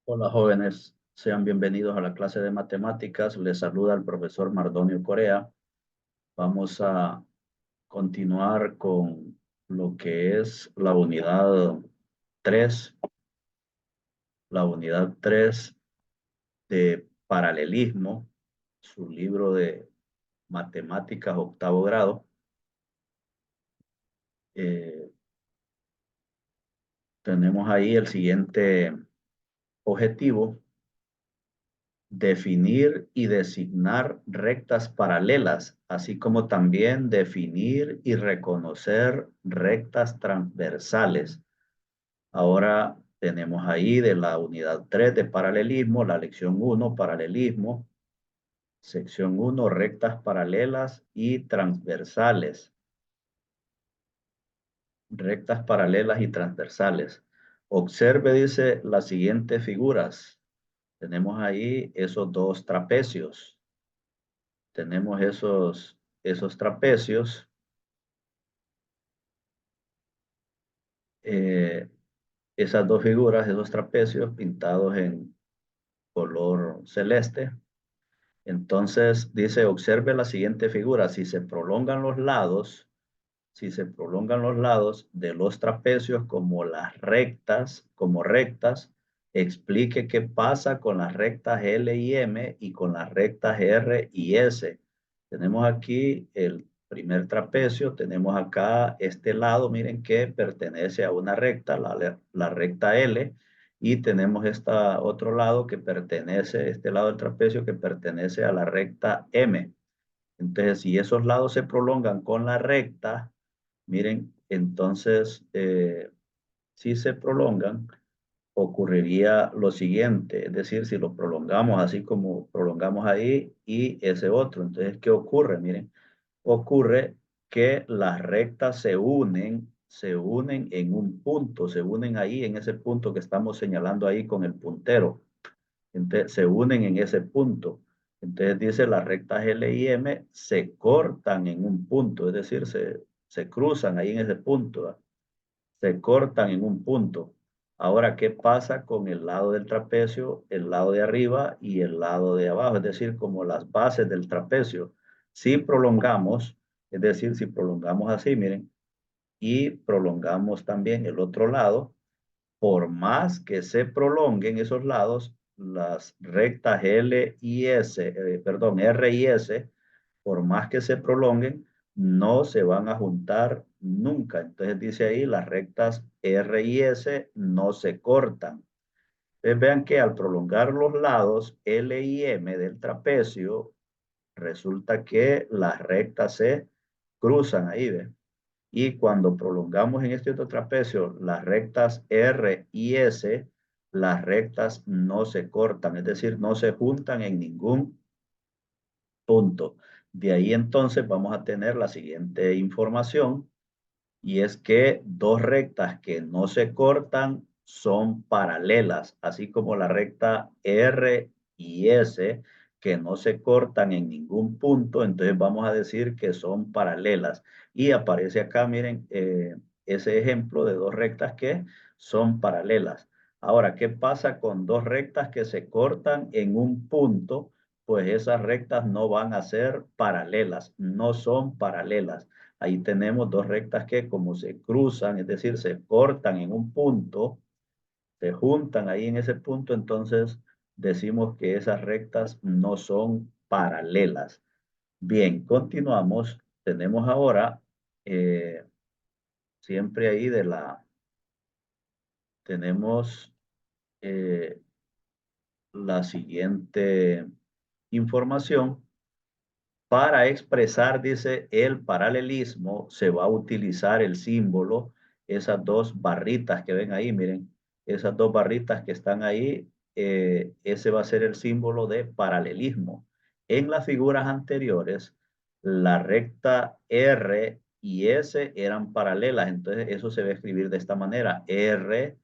Hola jóvenes, sean bienvenidos a la clase de matemáticas. Les saluda el profesor Mardonio Corea. Vamos a continuar con lo que es la unidad 3 de paralelismo, su libro de matemáticas octavo grado. Eh, Tenemos ahí el siguiente objetivo: definir y designar rectas paralelas, así como también definir y reconocer rectas transversales. Ahora tenemos ahí de la unidad 3 de paralelismo, la lección 1, paralelismo, sección 1, rectas paralelas y transversales. Rectas paralelas y transversales. Observe, dice, las siguientes figuras. Tenemos ahí esos dos trapecios. Tenemos esos trapecios. eh, Esas dos figuras, esos trapecios pintados en color celeste. Entonces dice, observe la siguiente figura. Si se prolongan los lados de los trapecios como rectas, explique qué pasa con las rectas L y M y con las rectas R y S. Tenemos aquí el primer trapecio, tenemos acá este lado, miren que pertenece a una recta, la recta L, y tenemos este otro lado que pertenece, este lado del trapecio que pertenece a la recta M. Entonces, si esos lados se prolongan con la recta, miren, entonces, si se prolongan, ocurriría lo siguiente, es decir, si lo prolongamos así como prolongamos ahí y ese otro, entonces, ¿qué ocurre? Miren, ocurre que las rectas se unen en un punto, se unen ahí en ese punto que estamos señalando ahí con el puntero. Entonces, se unen en ese punto. Entonces dice las rectas L y M se cortan en un punto, es decir, se cruzan ahí en ese punto, ¿verdad? Se cortan en un punto. Ahora, ¿qué pasa con el lado del trapecio, el lado de arriba y el lado de abajo? Es decir, como las bases del trapecio. Si prolongamos, es decir, si prolongamos así, miren, y prolongamos también el otro lado, por más que se prolonguen esos lados, las rectas L y S, perdón, R y S, por más que se prolonguen, no se van a juntar nunca. Entonces dice ahí, las rectas R y S no se cortan. Entonces vean que al prolongar los lados L y M del trapecio, resulta que las rectas se cruzan ahí, ¿ven? Y cuando prolongamos en este otro trapecio las rectas R y S, las rectas no se cortan, es decir, no se juntan en ningún punto. De ahí entonces vamos a tener la siguiente información, y es que dos rectas que no se cortan son paralelas, así como la recta R y S que no se cortan en ningún punto, entonces vamos a decir que son paralelas. Y aparece acá, miren, ese ejemplo de dos rectas que son paralelas. Ahora, ¿qué pasa con dos rectas que se cortan en un punto? Pues esas rectas no van a ser paralelas, no son paralelas. Ahí tenemos dos rectas que como se cruzan, es decir, se cortan en un punto, se juntan ahí en ese punto, entonces decimos que esas rectas no son paralelas. Bien, continuamos. Tenemos ahora, eh, siempre ahí tenemos eh, la siguiente información. Para expresar, dice, el paralelismo, se va a utilizar el símbolo, esas dos barritas que ven ahí, miren, esas dos barritas que están ahí, ese va a ser el símbolo de paralelismo. En las figuras anteriores, la recta R y S eran paralelas, entonces eso se va a escribir de esta manera, R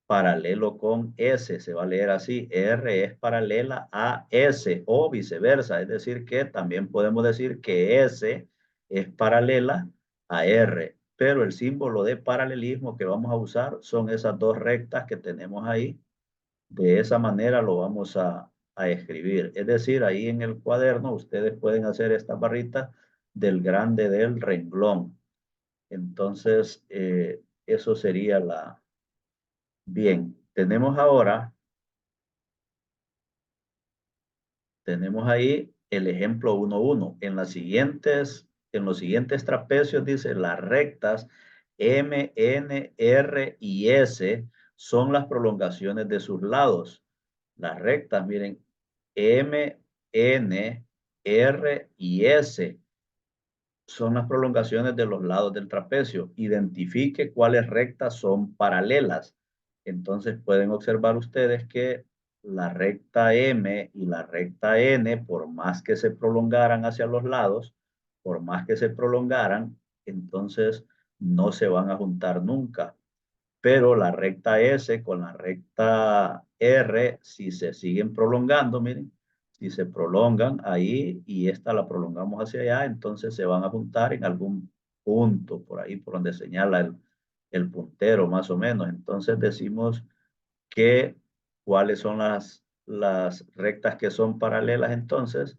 paralelo con S, se va a leer así, R es paralela a S o viceversa, es decir que también podemos decir que S es paralela a R, pero el símbolo de paralelismo que vamos a usar son esas dos rectas que tenemos ahí, De esa manera lo vamos a escribir. Es decir, ahí en el cuaderno ustedes pueden hacer esta barrita del grande del renglón. Entonces, eso sería la... Bien, tenemos ahí el ejemplo 1.1. En los siguientes trapecios dice las rectas M, N, R y S son las prolongaciones de sus lados. Las rectas, miren, M, N, R y S son las prolongaciones de los lados del trapecio. Identifique cuáles rectas son paralelas. Entonces pueden observar ustedes que la recta M y la recta N, por más que se prolongaran hacia los lados, por más que se prolongaran, entonces no se van a juntar nunca. Pero la recta S con la recta R, si se siguen prolongando, miren, si se prolongan ahí y esta la prolongamos hacia allá, entonces se van a juntar en algún punto, por ahí por donde señala el puntero más o menos. Entonces decimos que cuáles son las rectas que son paralelas entonces,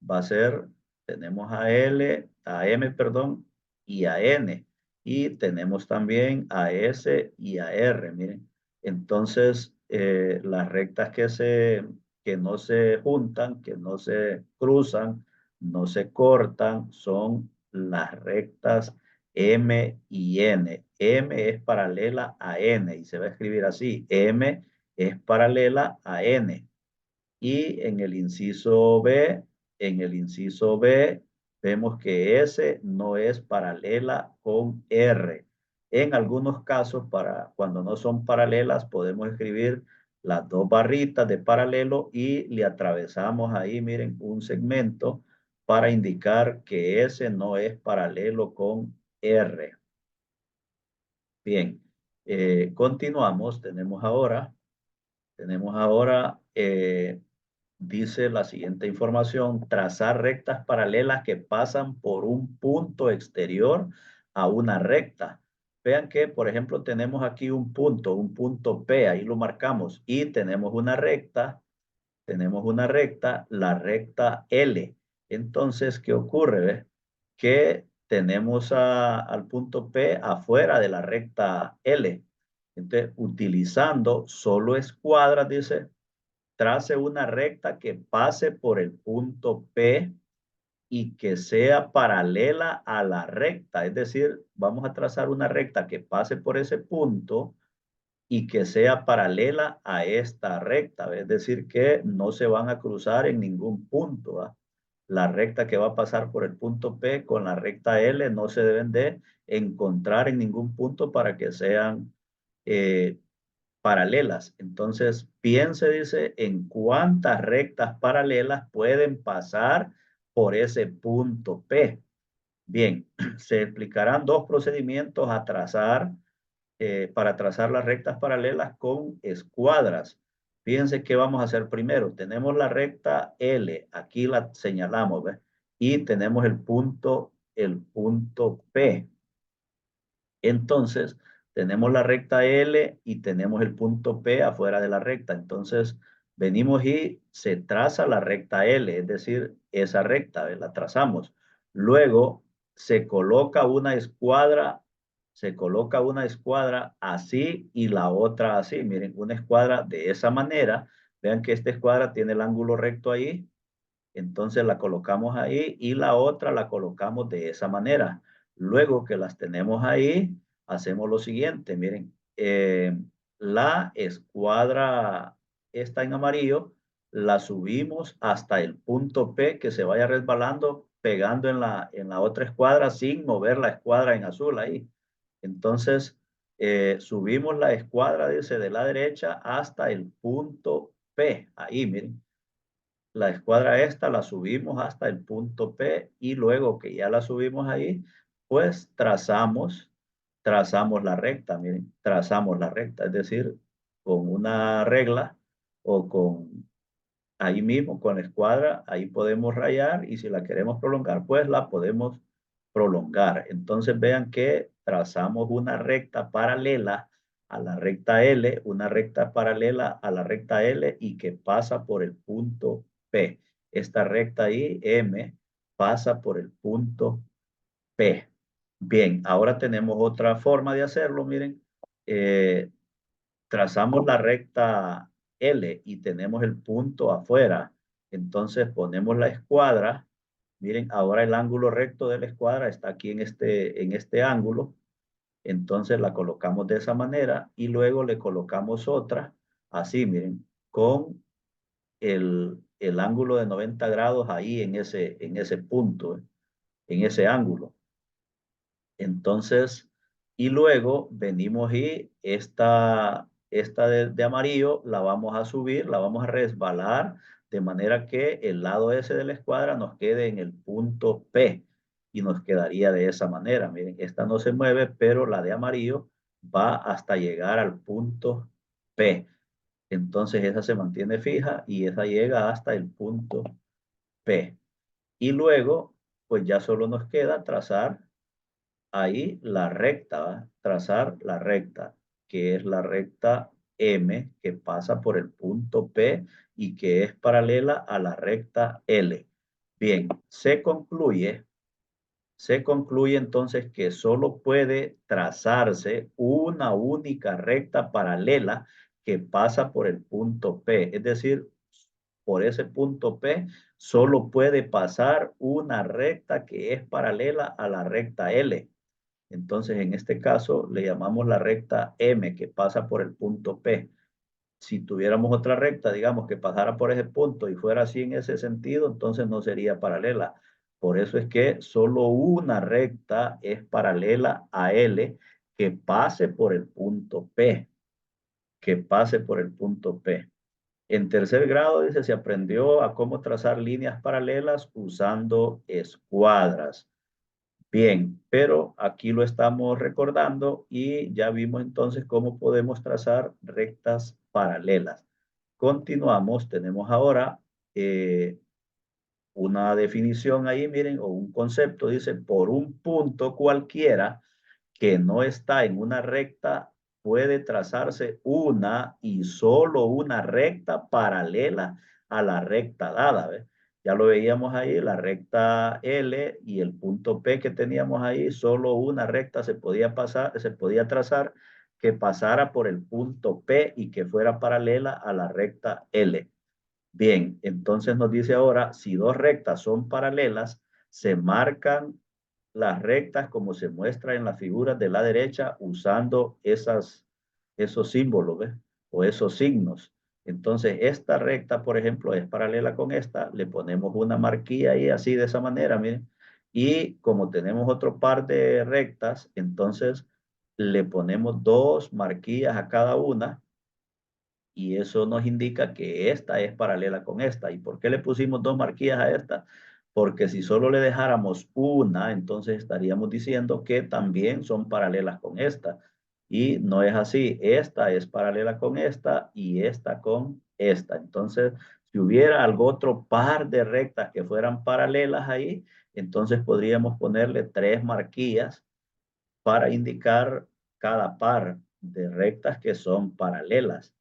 va a ser, tenemos a L, a M, perdón, y a N. Y tenemos también a S y a R, miren. Entonces, las rectas que no se juntan, que no se cruzan, no se cortan, son las rectas M y N. M es paralela a N y se va a escribir así. M es paralela a N. Y en el inciso B, vemos que S no es paralela con R. En algunos casos, para cuando no son paralelas, podemos escribir las dos barritas de paralelo y le atravesamos ahí, miren, un segmento para indicar que S no es paralelo con R. Bien, continuamos. Dice la siguiente información, trazar rectas paralelas que pasan por un punto exterior a una recta. Vean que, por ejemplo, tenemos aquí un punto P, ahí lo marcamos, y tenemos una recta, la recta L. Entonces, ¿qué ocurre? ¿Ve? Que tenemos al punto P afuera de la recta L. Entonces, utilizando solo escuadras, dice, trace una recta que pase por el punto P y que sea paralela a la recta. Es decir, vamos a trazar una recta que pase por ese punto y que sea paralela a esta recta. Es decir, que no se van a cruzar en ningún punto. ¿Va? La recta que va a pasar por el punto P con la recta L no se deben de encontrar en ningún punto para que sean eh, paralelas. Entonces, piense, dice, en cuántas rectas paralelas pueden pasar por ese punto P. Bien, se explicarán dos procedimientos para trazar las rectas paralelas con escuadras. Fíjense qué vamos a hacer primero. Tenemos la recta L, aquí la señalamos, ¿ves? Y tenemos el punto P. Entonces, tenemos la recta L y tenemos el punto P afuera de la recta. Entonces, venimos y se traza la recta L, es decir, esa recta, ¿ves? La trazamos. Luego, se coloca una escuadra así y la otra así. Miren, una escuadra de esa manera. Vean que esta escuadra tiene el ángulo recto ahí. Entonces la colocamos ahí y la otra la colocamos de esa manera. Luego que las tenemos ahí, hacemos lo siguiente. Miren, la escuadra está en amarillo, la subimos hasta el punto P que se vaya resbalando, pegando en la otra escuadra sin mover la escuadra en azul ahí. Entonces, subimos la escuadra, dice, de la derecha hasta el punto P. Ahí, miren. La escuadra esta la subimos hasta el punto P y luego que ya la subimos ahí, pues trazamos la recta, miren, trazamos la recta, es decir, con una regla o ahí mismo, con la escuadra, ahí podemos rayar y si la queremos prolongar, pues la podemos prolongar. Entonces vean que trazamos una recta paralela a la recta L, una recta paralela a la recta L y que pasa por el punto P. Esta recta ahí, M, pasa por el punto P. Bien, ahora tenemos otra forma de hacerlo, miren. Eh, Trazamos la recta L y tenemos el punto afuera. Entonces ponemos la escuadra. Miren, ahora el ángulo recto de la escuadra está aquí en este ángulo. Entonces la colocamos de esa manera y luego le colocamos otra, así, miren, con el ángulo de 90 grados ahí en ese punto, en ese ángulo. Entonces, y luego venimos y esta de amarillo la vamos a subir, la vamos a resbalar de manera que el lado ese de la escuadra nos quede en el punto P y nos quedaría de esa manera. Miren, esta no se mueve, pero la de amarillo va hasta llegar al punto P. Entonces esa se mantiene fija y esa llega hasta el punto P. Y luego, pues ya solo nos queda trazar ahí la recta, ¿va? Trazar la recta, que es la recta M, que pasa por el punto P y que es paralela a la recta L. Bien, se concluye entonces que solo puede trazarse una única recta paralela que pasa por el punto P. Es decir, por ese punto P solo puede pasar una recta que es paralela a la recta L. Entonces, en este caso, le llamamos la recta M que pasa por el punto P. Si tuviéramos otra recta, digamos, que pasara por ese punto y fuera así en ese sentido, entonces no sería paralela. Por eso es que solo una recta es paralela a L que pase por el punto P, que pase por el punto P. En tercer grado, dice, se aprendió a cómo trazar líneas paralelas usando escuadras. Bien, pero aquí lo estamos recordando y ya vimos entonces cómo podemos trazar rectas paralelas. Continuamos, tenemos ahora una definición ahí, miren, o un concepto, dice, por un punto cualquiera que no está en una recta, puede trazarse una y solo una recta paralela a la recta dada, ¿ves? Ya lo veíamos ahí, la recta L y el punto P que teníamos ahí, solo una recta se podía pasar, se podía trazar que pasara por el punto P y que fuera paralela a la recta L. Bien, entonces nos dice ahora, si dos rectas son paralelas, se marcan las rectas como se muestra en las figuras de la derecha usando esos símbolos, ¿ves? O esos signos. Entonces, esta recta, por ejemplo, es paralela con esta, le ponemos una marquilla ahí así de esa manera, miren. Y como tenemos otro par de rectas, entonces le ponemos dos marquillas a cada una y eso nos indica que esta es paralela con esta. ¿Y por qué le pusimos dos marquillas a esta? Porque si solo le dejáramos una, entonces estaríamos diciendo que también son paralelas con esta. Y no es así. Esta es paralela con esta y esta con esta. Entonces, si hubiera algún otro par de rectas que fueran paralelas ahí, entonces podríamos ponerle tres marquillas para indicar cada par de rectas que son paralelas.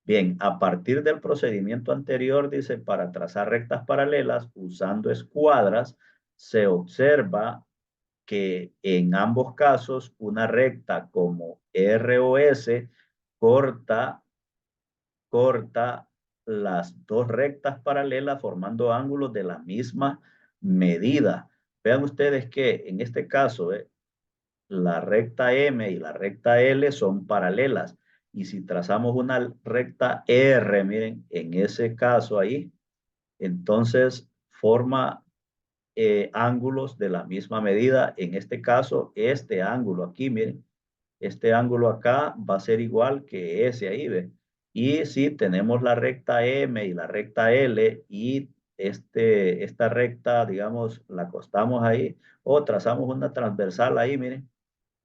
Bien, a partir del procedimiento anterior, dice, para trazar rectas paralelas usando escuadras, se observa que en ambos casos una recta como ROS corta, corta las dos rectas paralelas formando ángulos de la misma medida. Vean ustedes que en este caso, la recta M y la recta L son paralelas. Y si trazamos una recta R, miren, en ese caso ahí, entonces forma ángulos de la misma medida. En este caso, este ángulo aquí, miren, este ángulo acá va a ser igual que ese ahí, ¿ve? Y si tenemos la recta M y la recta L y esta recta, digamos, la acostamos ahí o trazamos una transversal ahí, miren,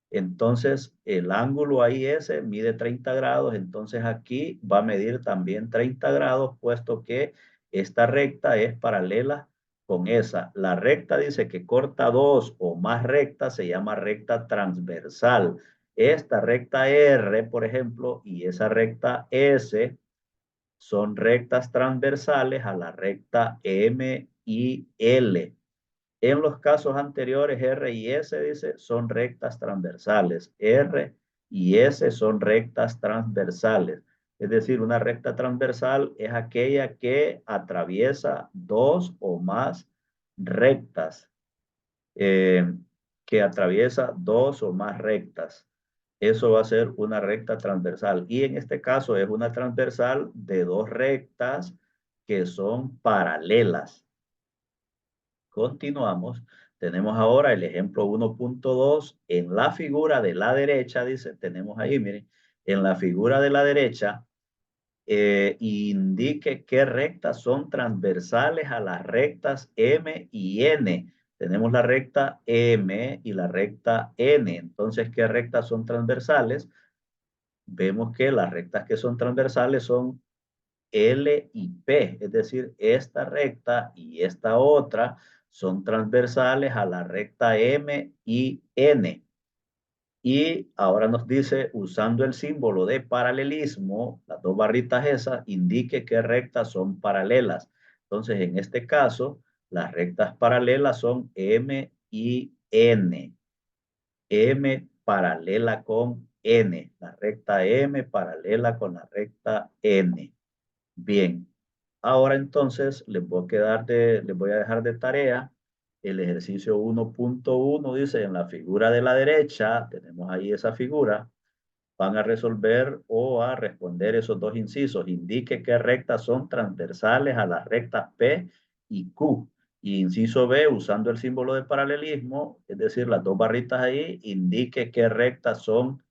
entonces, el ángulo ahí ese mide 30 grados, entonces aquí va a medir también 30 grados, puesto que esta recta es paralela con esa. La recta dice que corta dos o más rectas, se llama recta transversal. esta recta R, por ejemplo, y esa recta S son rectas transversales a la recta M y L. En los casos anteriores, R y S, dice, son rectas transversales. R y S son rectas transversales. Es decir, una recta transversal es aquella que atraviesa dos o más rectas, eh, que atraviesa dos o más rectas. Eso va a ser una recta transversal. Y en este caso es una transversal de dos rectas que son paralelas. Continuamos. Tenemos ahora el ejemplo 1.2. En la figura de la derecha, dice, tenemos ahí, miren, en la figura de la derecha, indique qué rectas son transversales a las rectas M y N. Tenemos la recta M y la recta N. Entonces, ¿qué rectas son transversales? Vemos que las rectas que son transversales son L y P, es decir, esta recta y esta otra son transversales a la recta M y N. Y ahora nos dice, usando el símbolo de paralelismo, las dos barritas esas, indique qué rectas son paralelas. Entonces, en este caso, las rectas paralelas son M y N. M paralela con N. La recta M paralela con la recta N. Bien, ahora entonces les voy a dejar de tarea el ejercicio 1.1, dice, en la figura de la derecha, tenemos ahí esa figura, van a resolver o a responder esos dos incisos. Indique qué rectas son transversales a las rectas P y Q. Y inciso B, usando el símbolo de paralelismo, es decir, las dos barritas ahí, indique qué rectas son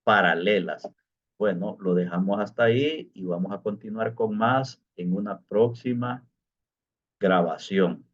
paralelas. Bueno, lo dejamos hasta ahí y vamos a continuar con más en una próxima grabación.